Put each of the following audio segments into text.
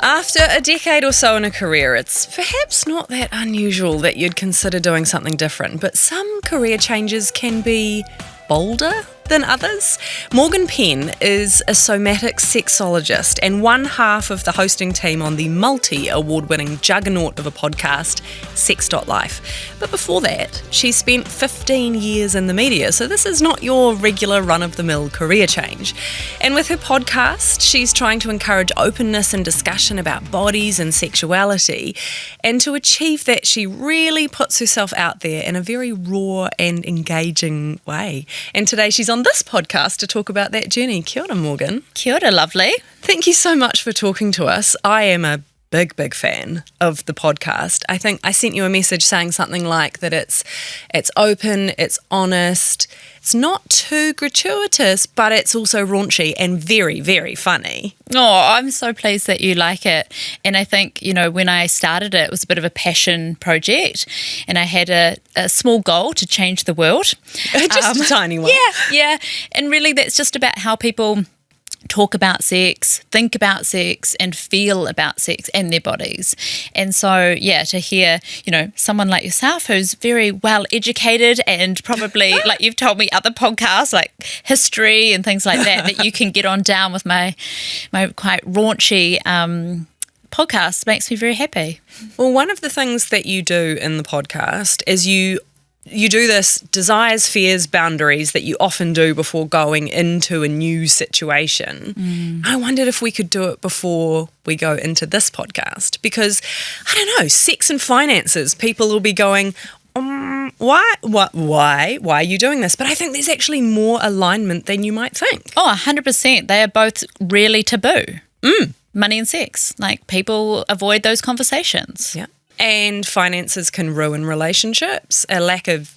After a decade or so in a career, it's perhaps not that unusual that you'd consider doing something different, but some career changes can be bolder than others. Morgan Penn is a somatic sexologist and one half of the hosting team on the multi-award-winning juggernaut of a podcast, Sex.Life. But before that, she spent 15 years in the media, so this is not your regular run-of-the-mill career change. And with her podcast, she's trying to encourage openness and discussion about bodies and sexuality. And to achieve that, she really puts herself out there in a very raw and engaging way. And today she's on this podcast to talk about that journey. Kia ora, Morgan. Kia ora, lovely. Thank you so much for talking to us. I am a big fan of the podcast. I think I sent you a message saying something like that it's open, it's honest, it's not too gratuitous, but it's also raunchy and very, very funny. Oh, I'm so pleased that you like it. And I think, when I started it was a bit of a passion project and I had a small goal to change the world. Just a tiny one. Yeah. And really that's just about how people talk about sex, think about sex and feel about sex and their bodies. And so, to hear, someone like yourself who's very well educated and probably, like you've told me other podcasts like history and things like that you can get on down with my quite raunchy podcast makes me very happy. Well, one of the things that you do in the podcast is you do this desires, fears, boundaries that you often do before going into a new situation. I wondered if we could do it before we go into this podcast because, I don't know, sex and finances, people will be going, why are you doing this? But I think there's actually more alignment than you might think. Oh, 100%. They are both really taboo. Money and sex. Like people avoid those conversations. Yeah. And finances can ruin relationships. A lack of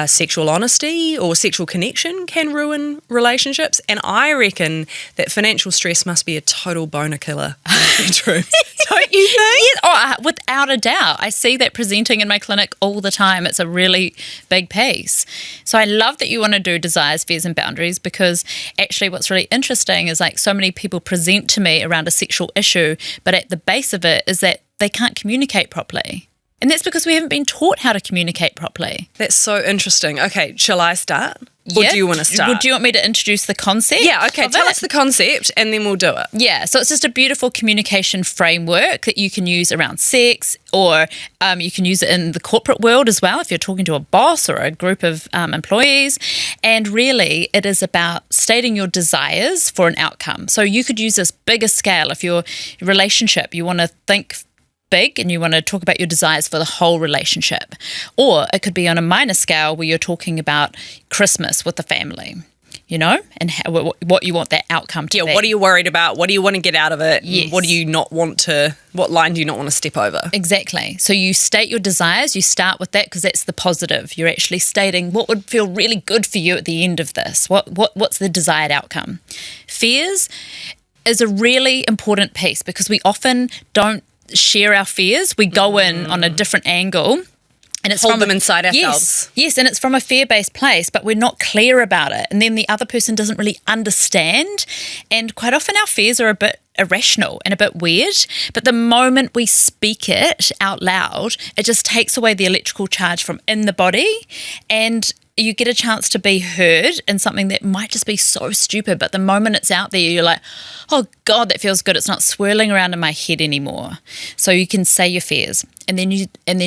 sexual honesty or sexual connection can ruin relationships. And I reckon that financial stress must be a total boner killer in the bedroom. Don't you think? Yes. Without a doubt. I see that presenting in my clinic all the time. It's a really big piece. So I love that you want to do desires, fears and boundaries because actually what's really interesting is like so many people present to me around a sexual issue, but at the base of it is that they can't communicate properly. And that's because we haven't been taught how to communicate properly. That's so interesting. Okay, shall I start? Or do you want to start? Would you want me to introduce the concept? Yeah, okay, tell us the concept and then we'll do it. Yeah, so it's just a beautiful communication framework that you can use around sex or you can use it in the corporate world as well if you're talking to a boss or a group of employees. And really, it is about stating your desires for an outcome. So you could use this bigger scale if your relationship, you want to think big and you want to talk about your desires for the whole relationship. Or it could be on a minor scale where you're talking about Christmas with the family, and what you want that outcome to be. Yeah, what are you worried about? What do you want to get out of it? Yes. What line do you not want to step over? Exactly. So you state your desires, you start with that because that's the positive. You're actually stating what would feel really good for you at the end of this. What's the desired outcome? Fears is a really important piece because we often don't share our fears. We go in on a different angle and it's hold them inside ourselves. Yes, and it's from a fear-based place, but we're not clear about it. And then the other person doesn't really understand. And quite often our fears are a bit irrational and a bit weird, but the moment we speak it out loud, it just takes away the electrical charge from in the body and you get a chance to be heard in something that might just be so stupid, but the moment it's out there, you're like, oh God, that feels good. It's not swirling around in my head anymore. So you can say your fears and then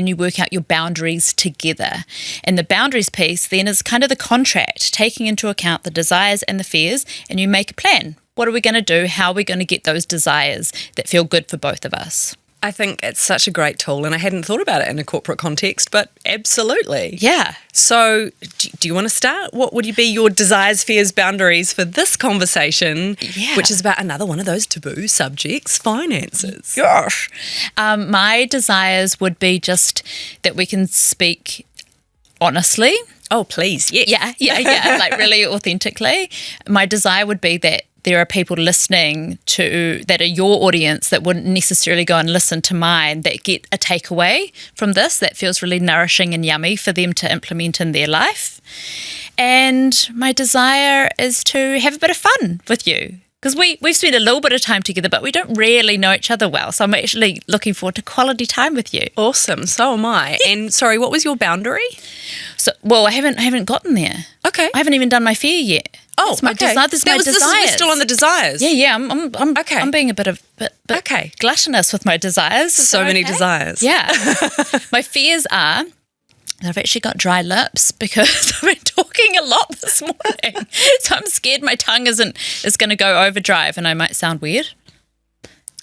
you work out your boundaries together. And the boundaries piece then is kind of the contract, taking into account the desires and the fears, and you make a plan. What are we going to do? How are we going to get those desires that feel good for both of us? I think it's such a great tool and I hadn't thought about it in a corporate context, but absolutely. Yeah. So do you want to start? What would be your desires, fears, boundaries for this conversation, which is about another one of those taboo subjects, finances? Gosh. My desires would be just that we can speak honestly. Oh, please. Yes. Yeah. Like really authentically. My desire would be that there are people listening that are your audience that wouldn't necessarily go and listen to mine that get a takeaway from this that feels really nourishing and yummy for them to implement in their life. And my desire is to have a bit of fun with you Because we've spent a little bit of time together, but we don't really know each other well. So I'm actually looking forward to quality time with you. Awesome. So am I. And sorry, what was your boundary? So, well, I haven't gotten there. Okay. I haven't even done my fear yet. Oh, That's my okay. desires. We're still on the desires. Yeah. I'm being a bit Okay. gluttonous with my desires. So many desires. Yeah. My fears are that I've actually got dry lips because I've been talking a lot this morning. So I'm scared my tongue is going to go overdrive and I might sound weird.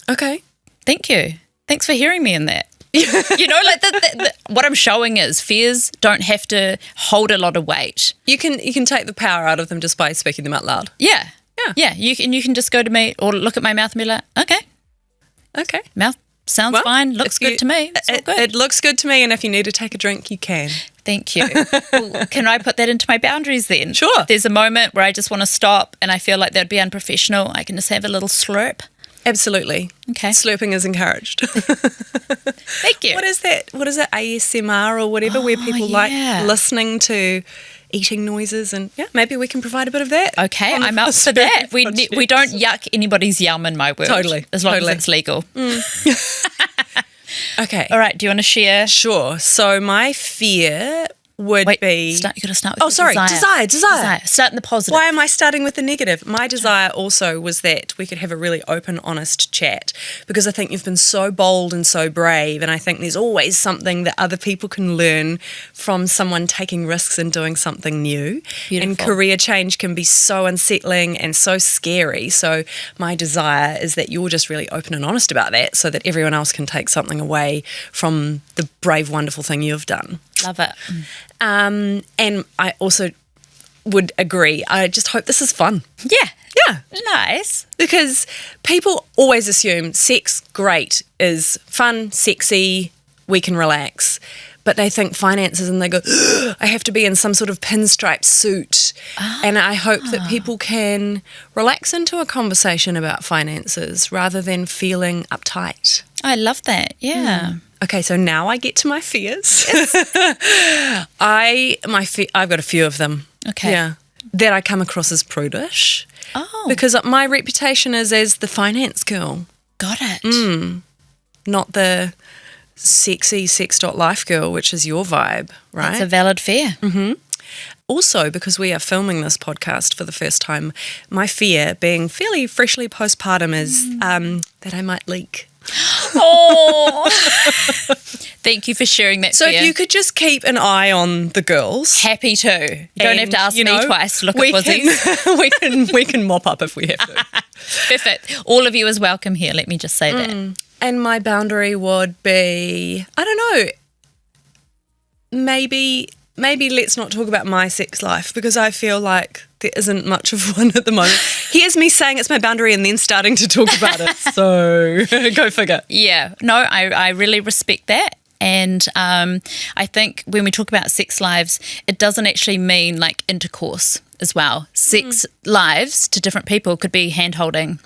Okay. Thank you. Thanks for hearing me in that. Like what I'm showing is fears don't have to hold a lot of weight. You can take the power out of them just by speaking them out loud. Yeah. You can just go to me or look at my mouth and be like, okay, mouth sounds fine, looks good to me. It's all good. It looks good to me, and if you need to take a drink, you can. Thank you. Well, can I put that into my boundaries then? Sure. If there's a moment where I just want to stop and I feel like that'd be unprofessional, I can just have a little slurp. Absolutely. Okay. Slurping is encouraged. Thank you. What is that? What is it? ASMR or whatever, where people like listening to eating noises, and maybe we can provide a bit of that. Okay, I'm up for that. We don't yuck anybody's yum in my world. Totally. As long as it's legal. Okay. All right, do you want to share? Sure. So my fear would be... You got to start with desire. Start in the positive. Why am I starting with the negative? My desire also was that we could have a really open, honest chat, because I think you've been so bold and so brave, and I think there's always something that other people can learn from someone taking risks and doing something new. Beautiful. And career change can be so unsettling and so scary. So my desire is that you're just really open and honest about that so that everyone else can take something away from the brave, wonderful thing you've done. Love it. And I also would agree. I just hope this is fun. Yeah. Nice. Because people always assume sex, great, is fun, sexy, we can relax. But they think finances and they go, I have to be in some sort of pinstripe suit. And I hope that people can relax into a conversation about finances rather than feeling uptight. I love that. Yeah. Okay, so now I get to my fears. Yes. I've got a few of them. Okay. Yeah. That I come across as prudish. Oh. Because my reputation is as the finance girl. Got it. Not the sexy Sex.Life girl, which is your vibe, right? That's a valid fear. Mm-hmm. Also, because we are filming this podcast for the first time, my fear, being fairly freshly postpartum, is that I might leak. Oh, thank you for sharing that. So if you could just keep an eye on the girls, happy to. You don't have to ask me twice to look at fuzzies. we can mop up if we have to. Perfect. All of you is welcome here. Let me just say that. And my boundary would be, I don't know, maybe let's not talk about my sex life because I feel like there isn't much of one at the moment. Here's me saying it's my boundary and then starting to talk about it. So go figure. Yeah. No, I really respect that. And I think when we talk about sex lives, it doesn't actually mean like intercourse as well. Sex lives to different people could be hand-holding.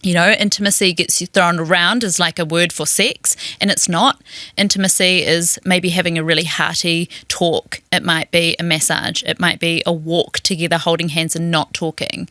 Intimacy gets you thrown around as like a word for sex, and it's not. Intimacy is maybe having a really hearty talk. It might be a massage. It might be a walk together, holding hands and not talking,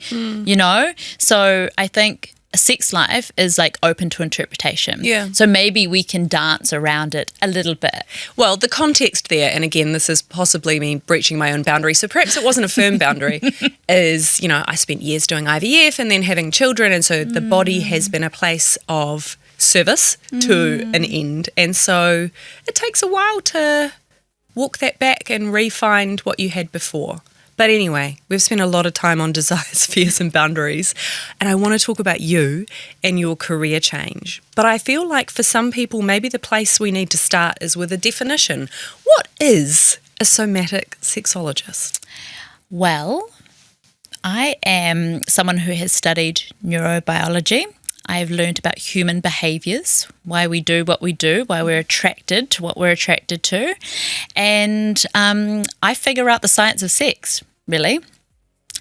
So I think a sex life is like open to interpretation. Yeah. So maybe we can dance around it a little bit. Well, the context there, and again, this is possibly me breaching my own boundary, so perhaps it wasn't a firm boundary, is, I spent years doing IVF and then having children, and so the body has been a place of service to an end. And so it takes a while to walk that back and re-find what you had before. But anyway, we've spent a lot of time on desires, fears and boundaries, and I want to talk about you and your career change. But I feel like for some people, maybe the place we need to start is with a definition. What is a somatic sexologist? Well, I am someone who has studied neurobiology. I've learned about human behaviours, why we do what we do, why we're attracted to what we're attracted to. And I figure out the science of sex, really.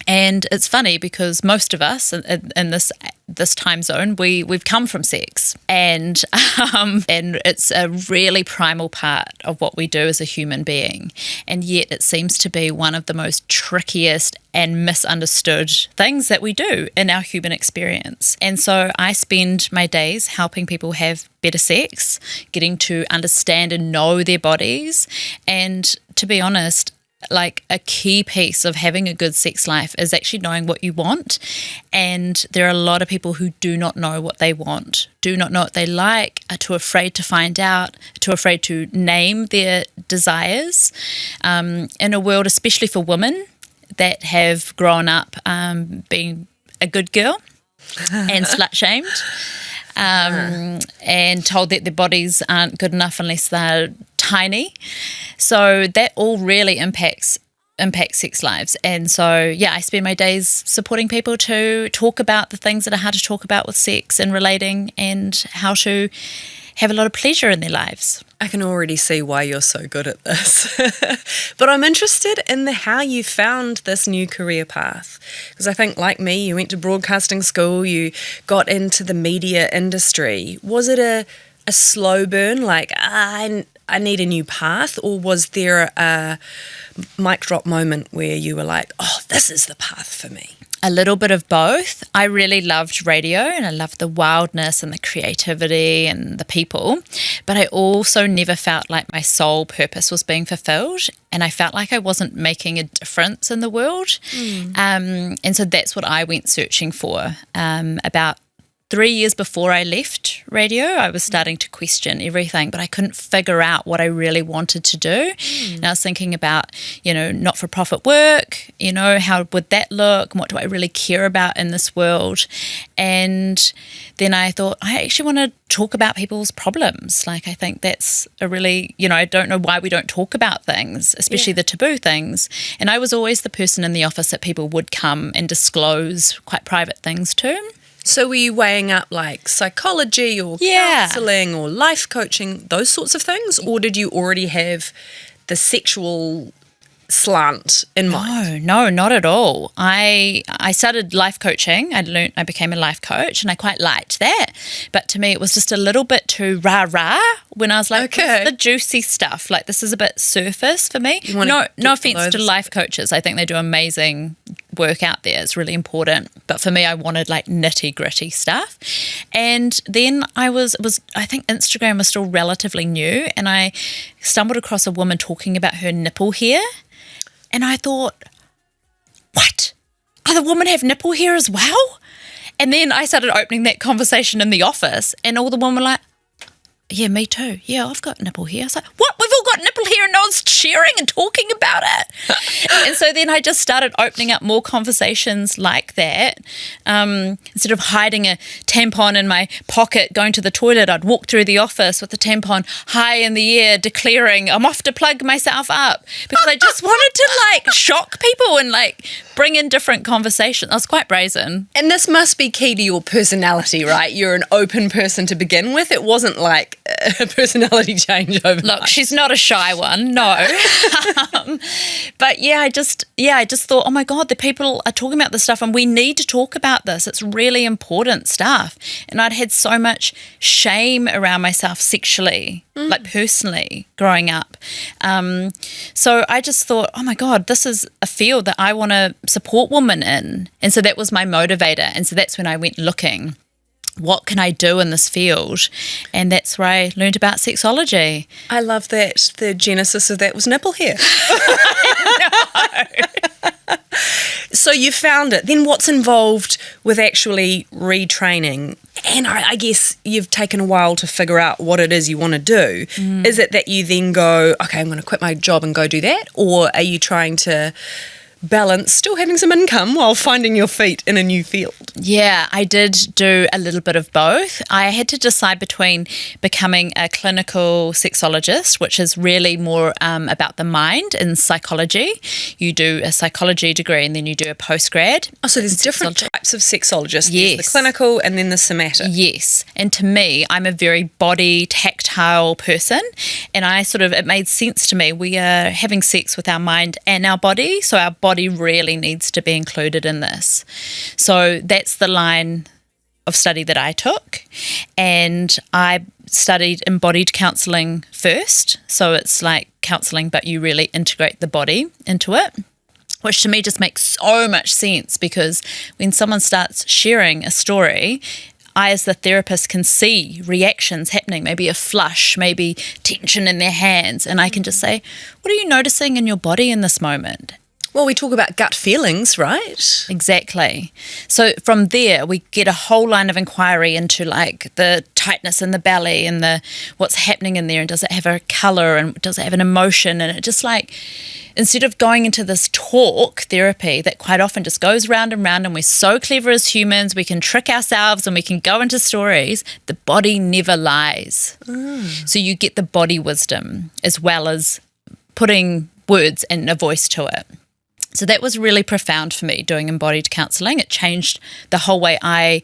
And it's funny because most of us in this time zone, we've come from sex, and it's a really primal part of what we do as a human being, and yet it seems to be one of the most trickiest and misunderstood things that we do in our human experience. And so I spend my days helping people have better sex, getting to understand and know their bodies, and to be honest, like a key piece of having a good sex life is actually knowing what you want. And there are a lot of people who do not know what they want, do not know what they like, are too afraid to find out, too afraid to name their desires. In a world, especially for women that have grown up being a good girl and slut-shamed, and told that their bodies aren't good enough unless they're tiny. So that all really impacts sex lives. And so, yeah, I spend my days supporting people to talk about the things that are hard to talk about with sex and relating, and how to have a lot of pleasure in their lives. I can already see why you're so good at this. But I'm interested in how you found this new career path. Because I think, like me, you went to broadcasting school, you got into the media industry. Was it a slow burn, like, I need a new path? Or was there a mic drop moment where you were like, oh, this is the path for me? A little bit of both. I really loved radio, and I loved the wildness and the creativity and the people, but I also never felt like my sole purpose was being fulfilled, and I felt like I wasn't making a difference in the world. And so that's what I went searching for. About 3 years before I left radio, I was starting to question everything, but I couldn't figure out what I really wanted to do. And I was thinking about, not-for-profit work, how would that look? And what do I really care about in this world? And then I thought, I actually want to talk about people's problems. Like, I think that's a really, I don't know why we don't talk about things, especially the taboo things. And I was always the person in the office that people would come and disclose quite private things to. So were you weighing up like psychology or counselling or life coaching, those sorts of things? Or did you already have the sexual slant in mind? No, not at all. I started life coaching. I became a life coach, and I quite liked that. But to me, it was just a little bit too rah-rah when I was like, this is the juicy stuff. Like, this is a bit surface for me. No offense to life coaches. I think they do amazing work out there. It's really important. But for me, I wanted like nitty-gritty stuff. And then I think Instagram was still relatively new, and I stumbled across a woman talking about her nipple hair. And I thought, what? Other women have nipple hair as well? And then I started opening that conversation in the office, and all the women were like, yeah, me too. Yeah, I've got nipple hair. I was like, what? We've all got nipple hair and no one's sharing and talking about it. And so then I just started opening up more conversations like that. Instead of hiding a tampon in my pocket, going to the toilet, I'd walk through the office with the tampon high in the air, declaring, I'm off to plug myself up. Because I just wanted to like shock people and like bring in different conversations. I was quite brazen. And this must be key to your personality, right? You're an open person to begin with. It wasn't like a personality change overnight. Look, she's not a shy one, no. But I just thought, oh my God, the people are talking about this stuff, and we need to talk about this. It's really important stuff. And I'd had so much shame around myself sexually, like personally, growing up. So I just thought, oh my God, this is a field that I want to support women in. And so that was my motivator. And so that's when I went looking, what can I do in this field? And that's where I learned about sexology. I love that the genesis of that was nipple hair. So you found it. Then what's involved with actually retraining? And I guess you've taken a while to figure out what it is you want to do. Is it that you then go, okay, I'm going to quit my job and go do that? Or are you trying to balance still having some income while finding your feet in a new field? Yeah, I did do a little bit of both. I had to decide between becoming a clinical sexologist, which is really more about the mind and psychology. You do a psychology degree and then you do a postgrad. Oh, so there's different types types of sexologists. Yes. There's the clinical and then the somatic. Yes. And to me, I'm a very body tactile person. And it made sense to me. We are having sex with our mind and our body. So our body really needs to be included in this. So that's the line of study that I took. And I studied embodied counselling first. So it's like counselling, but you really integrate the body into it, which to me just makes so much sense, because when someone starts sharing a story, I as the therapist can see reactions happening, maybe a flush, maybe tension in their hands, and I can just say, what are you noticing in your body in this moment? Well, we talk about gut feelings, right? Exactly. So from there, we get a whole line of inquiry into like the tightness in the belly and the what's happening in there, and does it have a colour and does it have an emotion, and it just like, instead of going into this talk therapy that quite often just goes round and round, and we're so clever as humans, we can trick ourselves and we can go into stories, the body never lies. So you get the body wisdom as well as putting words and a voice to it. So that was really profound for me, doing embodied counselling. It changed the whole way I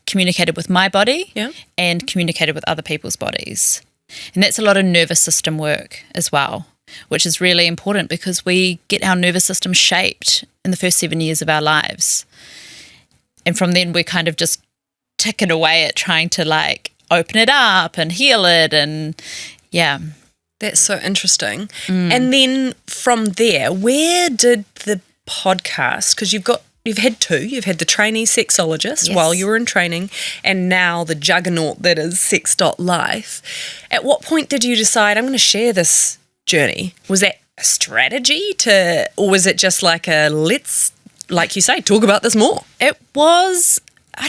communicated with my body and communicated with other people's bodies. And that's a lot of nervous system work as well, which is really important because we get our nervous system shaped in the first 7 years of our lives. And from then we're kind of just ticking away at trying to like open it up and heal it, and That's so interesting. And then from there, where did the podcast, because you've had two, you've had the trainee sexologist while you were in training, and now the juggernaut that is Sex.Life. At what point did you decide, I'm going to share this journey? Was that a strategy or was it just like let's, like you say, talk about this more? It was, I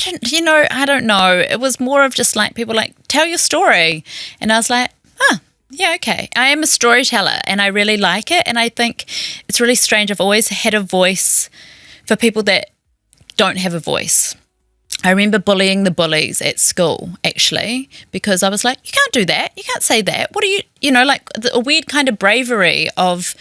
don't know. It was more of just like people like, tell your story. And I was like, yeah, okay. I am a storyteller and I really like it. And I think it's really strange. I've always had a voice for people that don't have a voice. I remember bullying the bullies at school, actually, because I was like, you can't do that. You can't say that. What are you, like a weird kind of bravery of,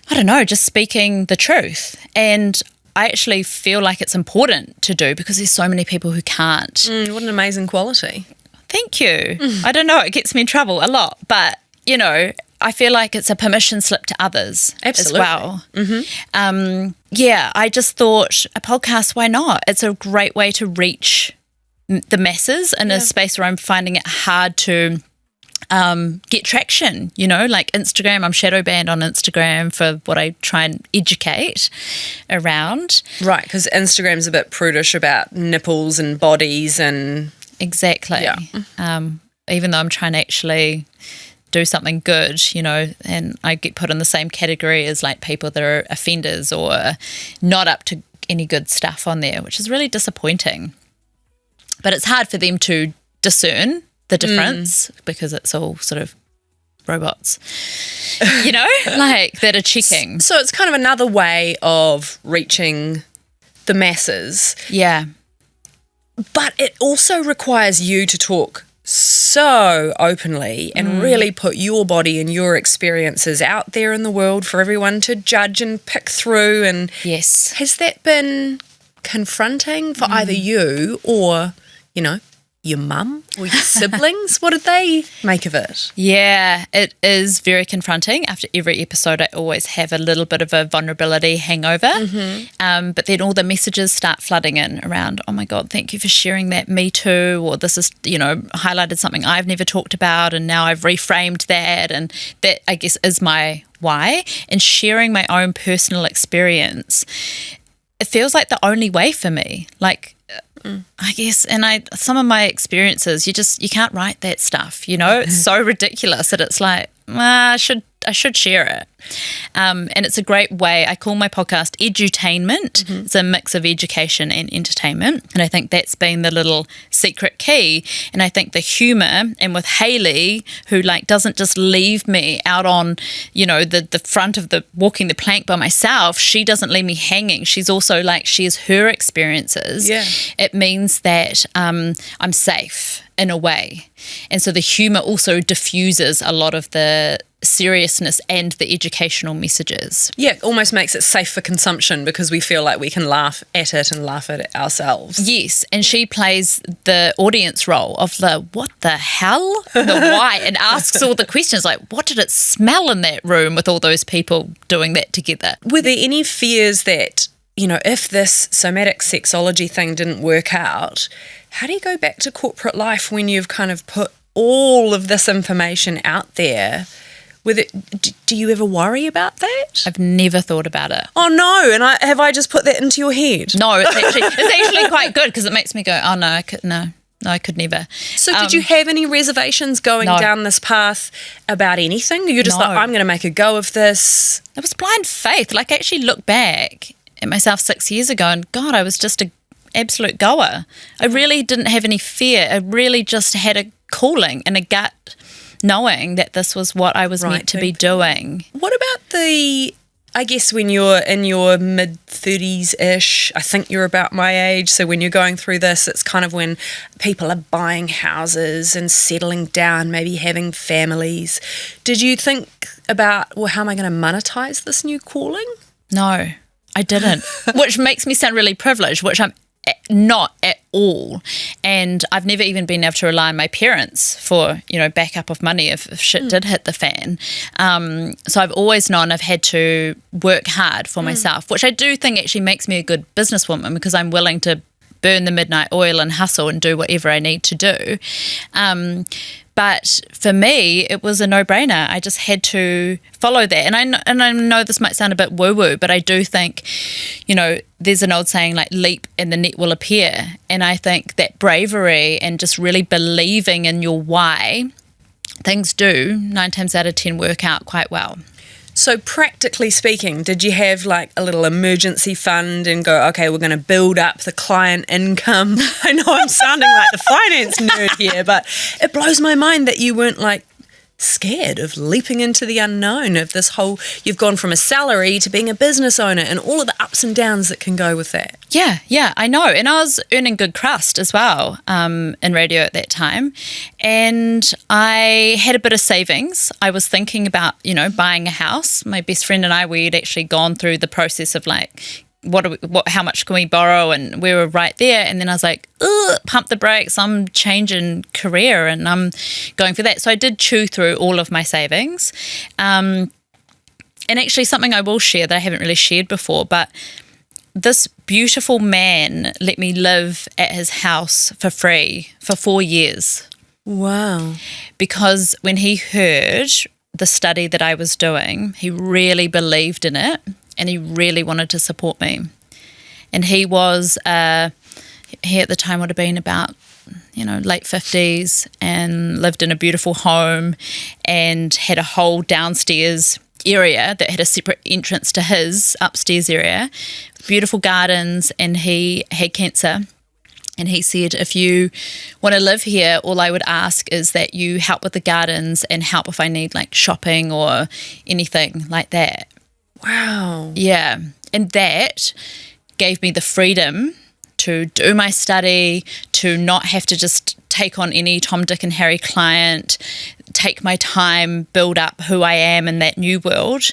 I don't know, just speaking the truth. And I actually feel like it's important to do because there's so many people who can't. What an amazing quality. Thank you. I don't know, it gets me in trouble a lot, but, I feel like it's a permission slip to others as well. I just thought a podcast, why not? It's a great way to reach the masses in a space where I'm finding it hard to get traction, like Instagram. I'm shadow banned on Instagram for what I try and educate around. Right, because Instagram's a bit prudish about nipples and bodies and... Exactly. Yeah. Even though I'm trying to actually do something good, and I get put in the same category as like people that are offenders or not up to any good stuff on there, which is really disappointing. But it's hard for them to discern the difference because it's all sort of robots, like that are checking. So it's kind of another way of reaching the masses. Yeah. But it also requires you to talk so openly and really put your body and your experiences out there in the world for everyone to judge and pick through. And yes, has that been confronting for either you or, your mum or your siblings? What did they make of it? Yeah, it is very confronting. After every episode, I always have a little bit of a vulnerability hangover. But then all the messages start flooding in around, oh my God, thank you for sharing that, me too, or this is, highlighted something I've never talked about and now I've reframed that. And that, I guess, is my why. And sharing my own personal experience, it feels like the only way for me. Like, I guess, and some of my experiences, you can't write that stuff, it's so ridiculous that it's like, I should share it. And it's a great way. I call my podcast edutainment. It's a mix of education and entertainment. And I think that's been the little secret key. And I think the humour, and with Hayley, who doesn't just leave me out on, the front of the walking the plank by myself, she doesn't leave me hanging. She's also shares her experiences. Yeah. It means that I'm safe in a way. And so the humour also diffuses a lot of the seriousness and the educational messages. Yeah, it almost makes it safe for consumption because we feel like we can laugh at it and laugh at it ourselves. Yes, and she plays the audience role of the what the hell, the why, and asks all the questions like, what did it smell in that room with all those people doing that together? Were there any fears that, if this somatic sexology thing didn't work out, how do you go back to corporate life when you've kind of put all of this information out there? Do you ever worry about that? I've never thought about it. Oh no! And have I just put that into your head? No, it's actually quite good because it makes me go, oh no, I could never. So did you have any reservations going down this path about anything? You're just like, I'm going to make a go of this. It was blind faith. Like, I actually look back at myself 6 years ago and God, I was just an absolute goer. I really didn't have any fear. I really just had a calling and a gut knowing that this was what I was meant to be doing. What about I guess when you're in your mid-30s-ish, I think you're about my age, so when you're going through this, it's kind of when people are buying houses and settling down, maybe having families. Did you think about, how am I going to monetize this new calling? No, I didn't, which makes me sound really privileged, which I'm not at all. And I've never even been able to rely on my parents for, backup of money if shit did hit the fan. So I've always known I've had to work hard for myself, which I do think actually makes me a good businesswoman because I'm willing to burn the midnight oil and hustle and do whatever I need to do. But for me, it was a no-brainer. I just had to follow that. And I know this might sound a bit woo-woo, but I do think, there's an old saying like leap and the net will appear. And I think that bravery and just really believing in your why, things do 9 times out of 10 work out quite well. So practically speaking, did you have like a little emergency fund and go, okay, we're going to build up the client income? I know I'm sounding like the finance nerd here, but it blows my mind that you weren't like scared of leaping into the unknown of this whole, you've gone from a salary to being a business owner and all of the ups and downs that can go with that. Yeah, I know. And I was earning good crust as well in radio at that time. And I had a bit of savings. I was thinking about, buying a house. My best friend and I, we'd actually gone through the process of like, how much can we borrow? And we were right there. And then I was like, pump the brakes. I'm changing career and I'm going for that. So I did chew through all of my savings. And actually something I will share that I haven't really shared before, but this beautiful man let me live at his house for free for 4 years. Wow. Because when he heard the study that I was doing, he really believed in it. And he really wanted to support me. And he was, he at the time would have been about, late 50s and lived in a beautiful home and had a whole downstairs area that had a separate entrance to his upstairs area, beautiful gardens, and he had cancer. And he said, if you want to live here, all I would ask is that you help with the gardens and help if I need like shopping or anything like that. Wow. Yeah. And that gave me the freedom to do my study, to not have to just take on any Tom, Dick and Harry client, take my time, build up who I am in that new world.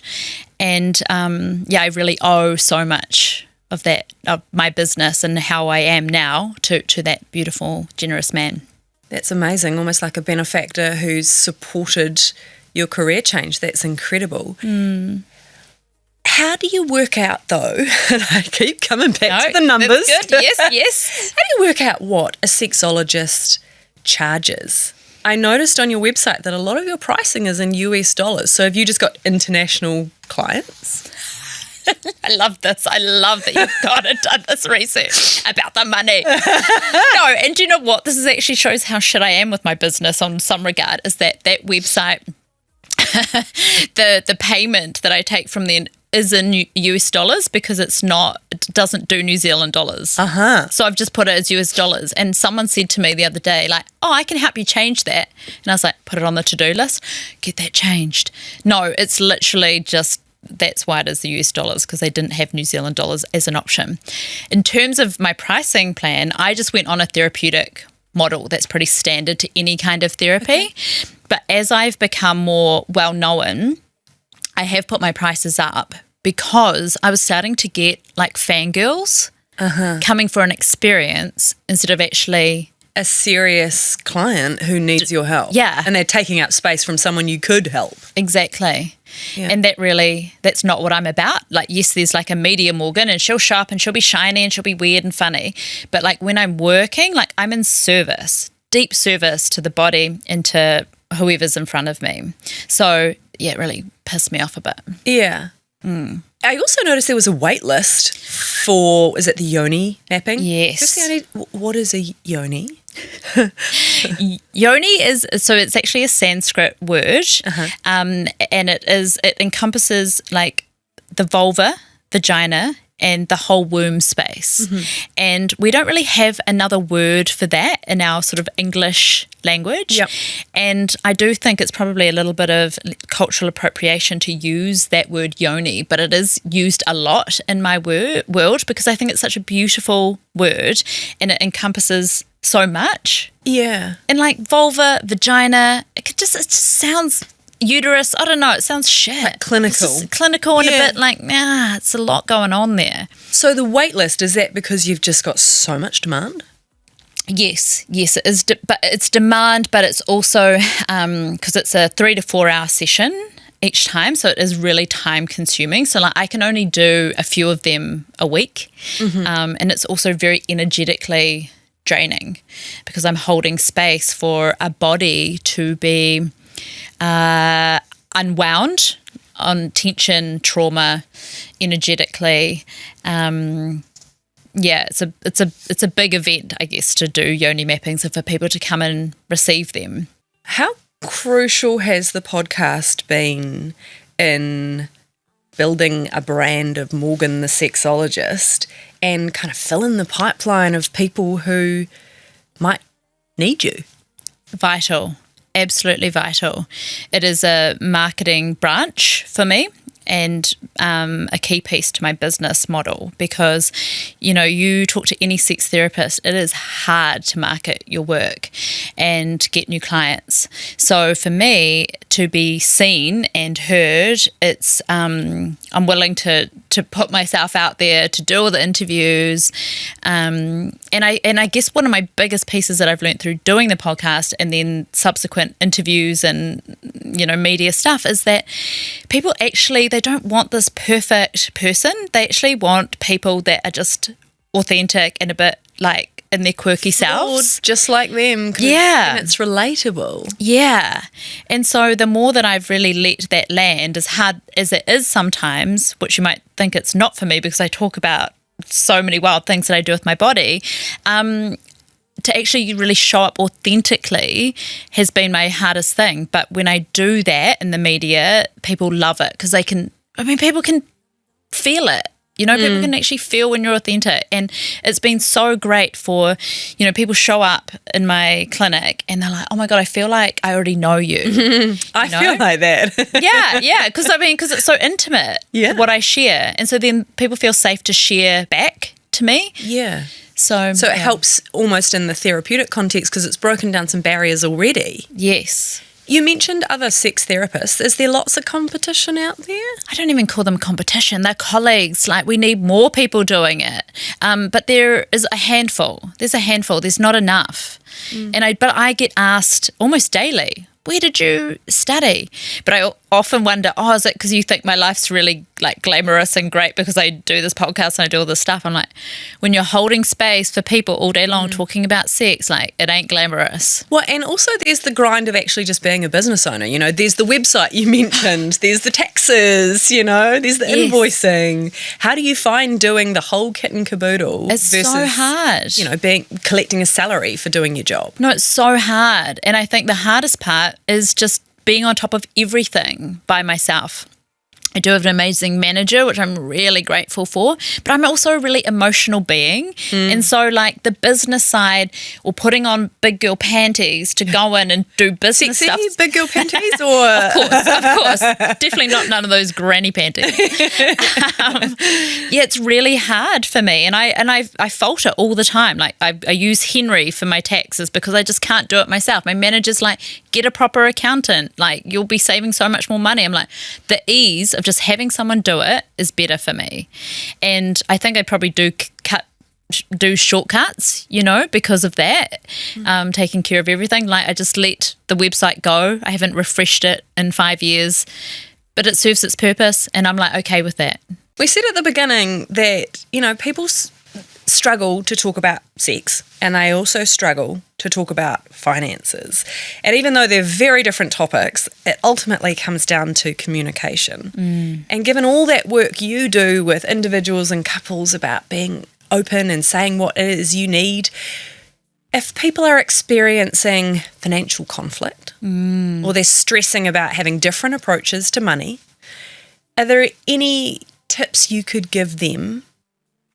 And I really owe so much of that, of my business and how I am now to that beautiful, generous man. That's amazing. Almost like a benefactor who's supported your career change. That's incredible. How do you work out, though, and I keep coming back to the numbers. That's good. Yes. How do you work out what a sexologist charges? I noticed on your website that a lot of your pricing is in US dollars. So have you just got international clients? I love this. I love that you've done this research about the money. No, and do you know what? This actually shows how shit I am with my business on some regard, is that website, the payment that I take from them is in US dollars because it doesn't do New Zealand dollars. So I've just put it as US dollars. And someone said to me the other day, like, I can help you change that. And I was like, put it on the to-do list, get that changed. No, it's literally just, that's why it is the US dollars, because they didn't have New Zealand dollars as an option. In terms of my pricing plan, I just went on a therapeutic model that's pretty standard to any kind of therapy. Okay. But as I've become more well-known, I have put my prices up because I was starting to get like fangirls coming for an experience instead of actually a serious client who needs your help. Yeah. And they're taking up space from someone you could help. Exactly. Yeah. And that's not what I'm about. Like, yes, there's like a media Morgan and she'll show up and she'll be shiny and she'll be weird and funny. But like when I'm working, like I'm in service, deep service to the body and to whoever's in front of me. So yeah, it really pissed me off a bit. Yeah. I also noticed there was a wait list for, is it the yoni mapping? Yes. Firstly, what is a yoni? Yoni it's actually a Sanskrit word, and it encompasses like the vulva, vagina, and the whole womb space. And we don't really have another word for that in our sort of English language. Yep. And I do think it's probably a little bit of cultural appropriation to use that word yoni, but it is used a lot in my world because I think it's such a beautiful word and it encompasses so much. Yeah. And like vulva, vagina, it just sounds uterus, I don't know, it sounds shit. Like clinical. It's just clinical and a bit like, it's a lot going on there. So the wait list, is that because you've just got so much demand? Yes, it is, but it's demand, but it's also, because it's a 3 to 4 hour session each time, so it is really time consuming. So like I can only do a few of them a week, and it's also very energetically draining because I'm holding space for a body to be unwound on tension, trauma, energetically. It's a big event, I guess, to do yoni mappings and for people to come and receive them. How crucial has the podcast been in building a brand of Morgan the sexologist and kind of filling the pipeline of people who might need you? Vital. Absolutely vital. It is a marketing branch for me and a key piece to my business model because, you talk to any sex therapist, it is hard to market your work and get new clients. So for me to be seen and heard, it's I'm willing to put myself out there, to do all the interviews. And I guess one of my biggest pieces that I've learned through doing the podcast and then subsequent interviews and, media stuff is that people actually, they don't want this perfect person. They actually want people that are just authentic and a bit like in their quirky selves. Just like them. Yeah. And it's relatable. Yeah. And so the more that I've really let that land, as hard as it is sometimes, which you might think it's not for me because I talk about so many wild things that I do with my body, to actually really show up authentically has been my hardest thing. But when I do that in the media, people love it because people can feel it. People can actually feel when you're authentic. And it's been so great for, people show up in my clinic and they're like, oh my God, I feel like I already know you. I feel like that. Yeah. Because it's so intimate, what I share. And so then people feel safe to share back to me. Yeah. So it helps almost in the therapeutic context because it's broken down some barriers already. Yes. You mentioned other sex therapists. Is there lots of competition out there? I don't even call them competition. They're colleagues. Like, we need more people doing it. But there is a handful. There's a handful. There's not enough. But I get asked almost daily, where did you study? But I often wonder, is it because you think my life's really like glamorous and great because I do this podcast and I do all this stuff? I'm like, when you're holding space for people all day long talking about sex, like it ain't glamorous. Well, and also there's the grind of actually just being a business owner. There's the website you mentioned, there's the taxes, there's the invoicing. How do you find doing the whole kit and caboodle? It's versus, so hard. Collecting a salary for doing your job? No, it's so hard. And I think the hardest part is just being on top of everything by myself. I do have an amazing manager, which I'm really grateful for, but I'm also a really emotional being. And so like the business side, or putting on big girl panties to go in and do business Sexy stuff. big girl panties, or Of course. Definitely not none of those granny panties. It's really hard for me, and I falter all the time. Like I use Henry for my taxes because I just can't do it myself. My manager's like, get a proper accountant. Like you'll be saving so much more money. I'm like, the ease of just having someone do it is better for me. And I think I probably do shortcuts, because of that, taking care of everything. Like I just let the website go. I haven't refreshed it in 5 years, but it serves its purpose, and I'm like okay with that. We said at the beginning that, people struggle to talk about sex, and they also struggle to talk about finances. And even though they're very different topics, it ultimately comes down to communication. And given all that work you do with individuals and couples about being open and saying what it is you need, if people are experiencing financial conflict or they're stressing about having different approaches to money, are there any tips you could give them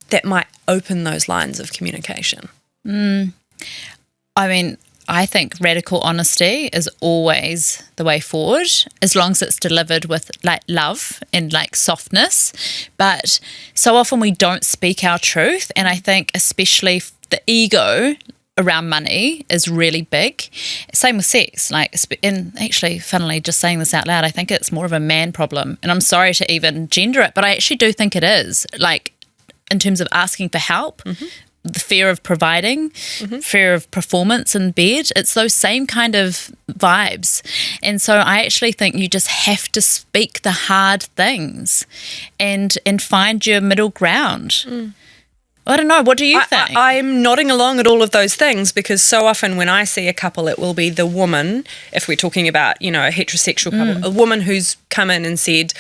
that might open those lines of communication? I mean, I think radical honesty is always the way forward, as long as it's delivered with like love and like softness. But so often we don't speak our truth, and I think especially the ego around money is really big. Same with sex. And actually, funnily, just saying this out loud, I think it's more of a man problem. And I'm sorry to even gender it, but I actually do think it is. Like, in terms of asking for help, the fear of providing, fear of performance in bed, it's those same kind of vibes. And so I actually think you just have to speak the hard things and find your middle ground. I don't know. What do you think? I'm nodding along at all of those things, because so often when I see a couple, it will be the woman, if we're talking about, a heterosexual couple, a woman who's come in and said,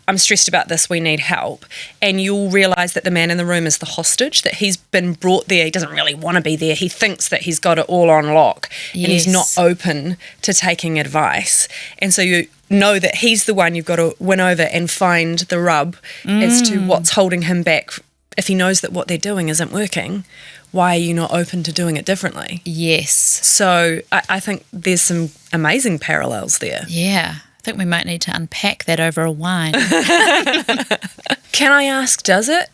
I'm stressed about this, we need help. And you'll realise that the man in the room is the hostage, that he's been brought there. He doesn't really want to be there. He thinks that he's got it all on lock, and he's not open to taking advice. And so you know that he's the one you've got to win over and find the rub as to what's holding him back. If he knows that what they're doing isn't working, why are you not open to doing it differently? Yes. So I think there's some amazing parallels there. Yeah. I think we might need to unpack that over a wine. Can I ask, does it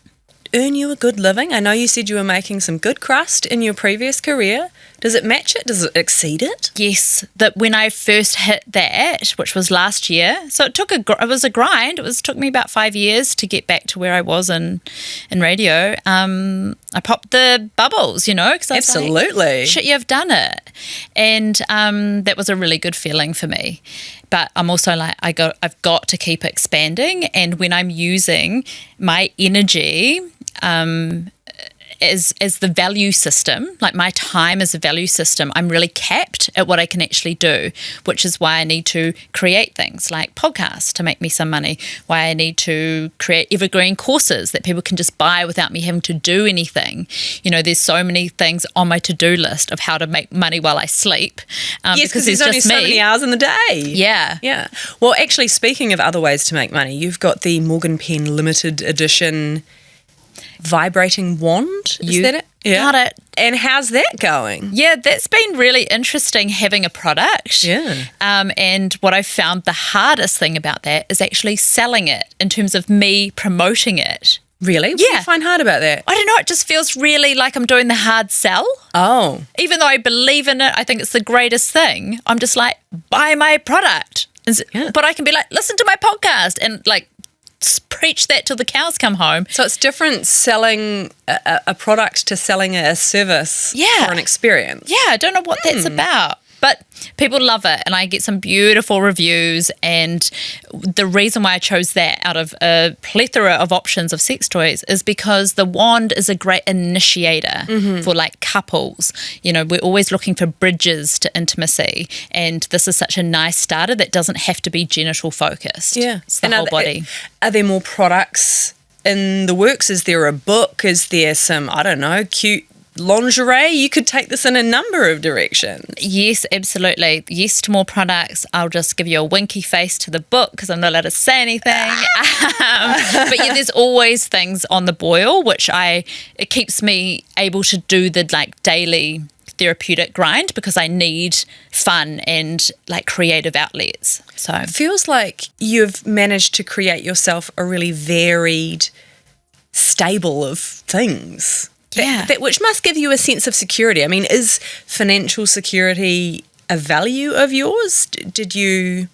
earn you a good living? I know you said you were making some good crust in your previous career. Does it match it? Does it exceed it? Yes, that when I first hit that, which was last year, so it was a grind. It took me about 5 years to get back to where I was in radio. I popped the bubbles, because I was absolutely like, shit, you've done it, and that was a really good feeling for me. But I'm also like, I've got to keep expanding, and when I'm using my energy as the value system, like my time as a value system, I'm really capped at what I can actually do, which is why I need to create things like podcasts to make me some money, why I need to create evergreen courses that people can just buy without me having to do anything. There's so many things on my to-do list of how to make money while I sleep. Yes, because there's only so many hours in the day. Yeah. Well, actually, speaking of other ways to make money, you've got the Morgan Penn limited edition vibrating wand. Is that it? Got it. And how's that going? Yeah, that's been really interesting, having a product. Yeah. And what I've found the hardest thing about that is actually selling it, in terms of me promoting it. Really? What do you find hard about that? I don't know. It just feels really like I'm doing the hard sell. Oh. Even though I believe in it, I think it's the greatest thing. I'm just like, buy my product. But I can be like, listen to my podcast, and like, preach that till the cows come home. So it's different selling a product to selling a service for an experience. Yeah, I don't know what that's about. But people love it, and I get some beautiful reviews. And the reason why I chose that out of a plethora of options of sex toys is because the wand is a great initiator for like couples. We're always looking for bridges to intimacy, and this is such a nice starter that doesn't have to be genital focused. Yeah, it's the whole body. Are there more products in the works? Is there a book? Is there some, I don't know, cute lingerie. You could take this in a number of directions. Yes, absolutely. Yes to more products. I'll just give you a winky face to the book because I'm not allowed to say anything. But yeah, there's always things on the boil, which it keeps me able to do the like daily therapeutic grind because I need fun and like creative outlets. So it feels like you've managed to create yourself a really varied stable of things. Yeah. Which must give you a sense of security. I mean, is financial security a value of yours? Did you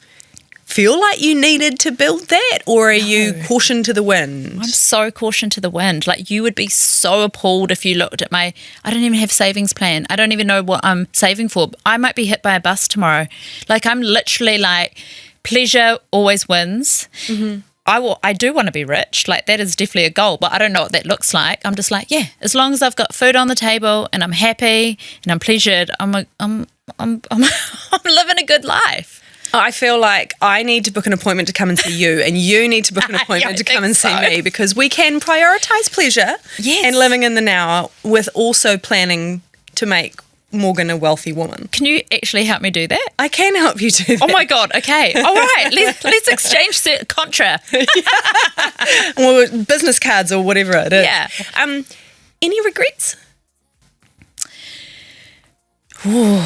feel like you needed to build that, or are you caution to the wind? I'm so caution to the wind. Like, you would be so appalled if you looked at I don't even have savings plan. I don't even know what I'm saving for. I might be hit by a bus tomorrow. Like, I'm literally like, pleasure always wins. Mm-hmm. I do want to be rich. Like, that is definitely a goal, but I don't know what that looks like. I'm just like, yeah, as long as I've got food on the table and I'm happy and I'm pleasured, I'm living a good life. I feel like I need to book an appointment to come and see you, and you need to book an appointment to come and see me, because we can prioritise pleasure and living in the now with also planning to make Morgan a wealthy woman. Can you actually help me do that? I can help you do that. Oh my God, okay. All right, let's exchange contra. Or business cards or whatever it is. Yeah. Any regrets? Ooh,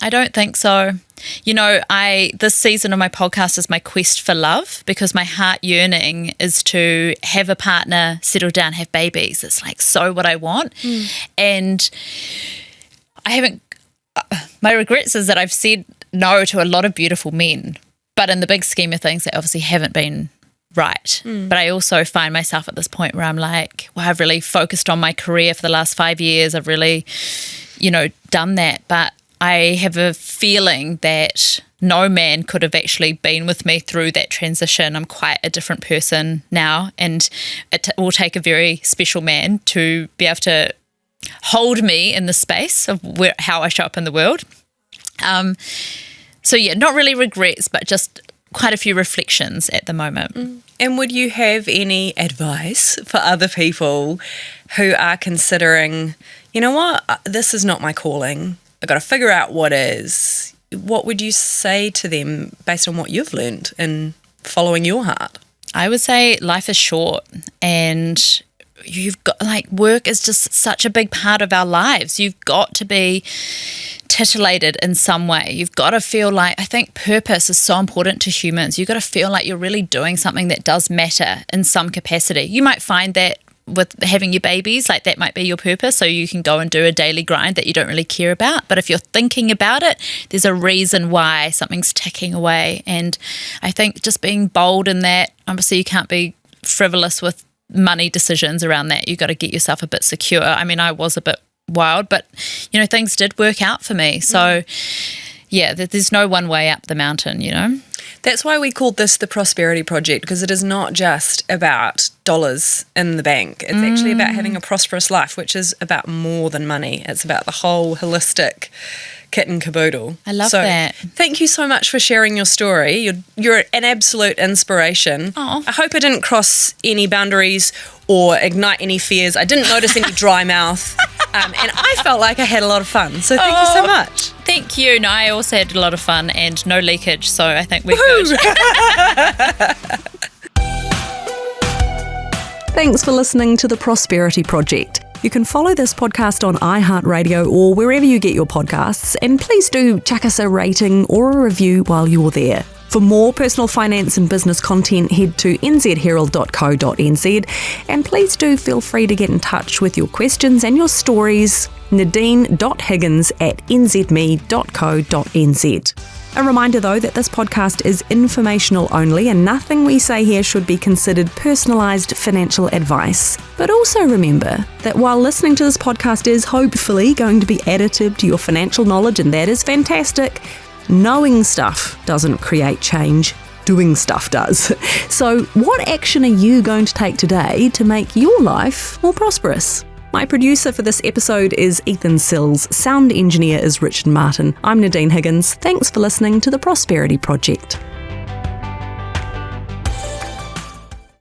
I don't think so. You know, this season of my podcast is my quest for love, because my heart yearning is to have a partner, settle down, have babies. It's like so what I want. And I haven't, my regrets is that I've said no to a lot of beautiful men, but in the big scheme of things, they obviously haven't been right. But I also find myself at this point where I'm like, well, I've really focused on my career for the last 5 years. I've really, done that. But I have a feeling that no man could have actually been with me through that transition. I'm quite a different person now, and it will take a very special man to be able to hold me in the space of how I show up in the world. So yeah, not really regrets, but just quite a few reflections at the moment. And would you have any advice for other people who are considering, you know what, this is not my calling, I've got to figure out what is? What would you say to them based on what you've learned in following your heart? I would say life is short, and you've got, work is just such a big part of our lives. You've got to be titillated in some way. You've got to feel like, I think purpose is so important to humans. You've got to feel like you're really doing something that does matter in some capacity. You might find that with having your babies, like that might be your purpose, so you can go and do a daily grind that you don't really care about. But if you're thinking about it, there's a reason why something's ticking away. And I think just being bold in that, obviously you can't be frivolous with money decisions around that. You've got to get yourself a bit secure. I mean, I was a bit wild, but things did work out for me. So yeah, there's no one way up the mountain, That's why we called this the Prosperity Project, because it is not just about dollars in the bank. It's actually about having a prosperous life, which is about more than money. It's about the whole holistic kit and caboodle. I love that. Thank you so much for sharing your story. You're an absolute inspiration. Oh. I hope I didn't cross any boundaries or ignite any fears. I didn't notice any dry mouth. And I felt like I had a lot of fun. So thank you so much. Thank you. No, I also had a lot of fun and no leakage, so I think we're good. Thanks for listening to The Prosperity Project. You can follow this podcast on iHeartRadio or wherever you get your podcasts, and please do chuck us a rating or a review while you're there. For more personal finance and business content, head to nzherald.co.nz, and please do feel free to get in touch with your questions and your stories. nadine.higgins@nzme.co.nz. A reminder though that this podcast is informational only, and nothing we say here should be considered personalised financial advice. But also remember that while listening to this podcast is hopefully going to be additive to your financial knowledge, and that is fantastic, knowing stuff doesn't create change. Doing stuff does. So what action are you going to take today to make your life more prosperous? My producer for this episode is Ethan Sills. Sound engineer is Richard Martin. I'm Nadine Higgins. Thanks for listening to The Prosperity Project.